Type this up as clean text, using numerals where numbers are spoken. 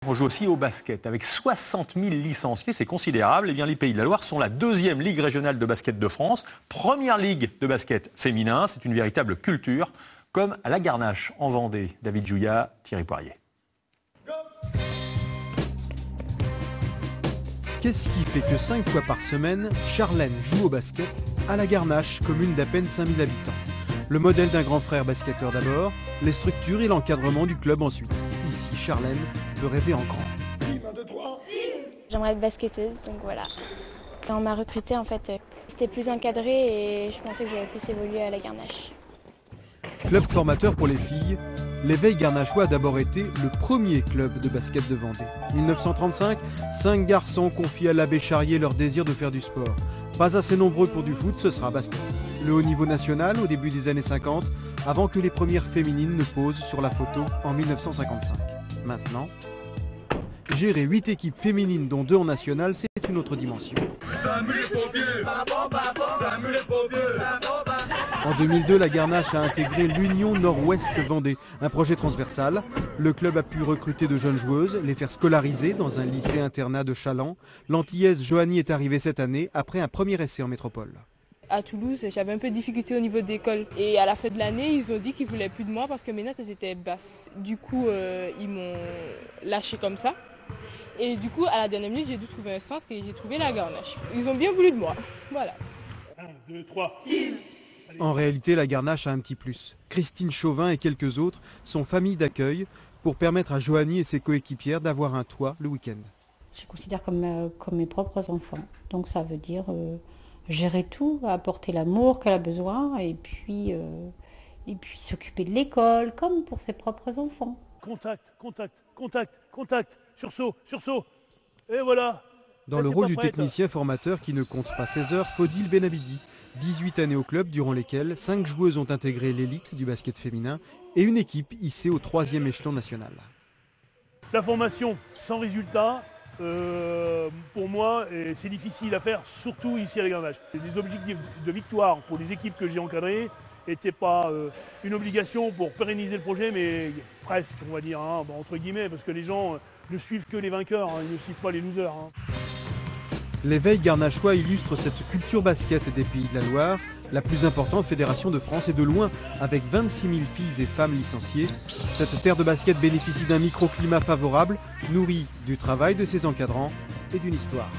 On joue aussi au basket. Avec 60 000 licenciés, c'est considérable. Eh bien, les Pays de la Loire sont la deuxième ligue régionale de basket de France. Première ligue de basket féminin. C'est une véritable culture, comme à la Garnache, en Vendée. David Jouillat, Thierry Poirier. Qu'est-ce qui fait que 5 fois par semaine, Charlène joue au basket à la Garnache, commune d'à peine 5000 habitants? Le modèle d'un grand frère basketteur d'abord, les structures et l'encadrement du club ensuite. Ici, Charlène peut rêver en grand. J'aimerais être basketteuse, donc voilà. On m'a recrutée en fait, c'était plus encadré et je pensais que j'aurais pu évoluer à la Garnache. Club formateur pour les filles, l'Éveil Garnachois a d'abord été le premier club de basket de Vendée. 1935, 5 garçons confient à l'abbé Charrier leur désir de faire du sport. Pas assez nombreux pour du foot, ce sera basket. Le haut niveau national au début des années 50, avant que les premières féminines ne posent sur la photo en 1955. Maintenant, gérer 8 équipes féminines dont 2 en national, c'est une autre dimension. En 2002, la Garnache a intégré l'Union Nord-Ouest Vendée, un projet transversal. Le club a pu recruter de jeunes joueuses, les faire scolariser dans un lycée-internat de Chaland. L'Antillaise Joanie est arrivée cette année après un premier essai en métropole. À Toulouse, j'avais un peu de difficulté au niveau de l'école. Et à la fin de l'année, ils ont dit qu'ils ne voulaient plus de moi parce que mes notes étaient basses. Du coup, ils m'ont lâché comme ça. Et du coup, à la dernière minute, j'ai dû trouver un centre et j'ai trouvé la Garnache. Ils ont bien voulu de moi. Voilà. 1, 2, 3. En réalité, la Garnache a un petit plus. Christine Chauvin et quelques autres sont famille d'accueil pour permettre à Joanie et ses coéquipières d'avoir un toit le week-end. Je les considère comme mes propres enfants. Donc ça veut dire gérer tout, apporter l'amour qu'elle a besoin et puis s'occuper de l'école comme pour ses propres enfants. Contact, sursaut. Et voilà. Dans le rôle du technicien formateur qui ne compte pas 16 heures, Faudil Benabidi. 18 années au club durant lesquelles 5 joueuses ont intégré l'élite du basket féminin et une équipe hissée au 3e échelon national. La formation sans résultat, pour moi, c'est difficile à faire, surtout ici à la Garnache. Les objectifs de victoire pour les équipes que j'ai encadrées n'étaient pas une obligation pour pérenniser le projet, mais presque, on va dire, entre guillemets, parce que les gens ne suivent que les vainqueurs, ils ne suivent pas les losers. L'Éveil Garnachois illustre cette culture basket des Pays de la Loire, la plus importante fédération de France et de loin, avec 26 000 filles et femmes licenciées. Cette terre de basket bénéficie d'un microclimat favorable, nourri du travail de ses encadrants et d'une histoire.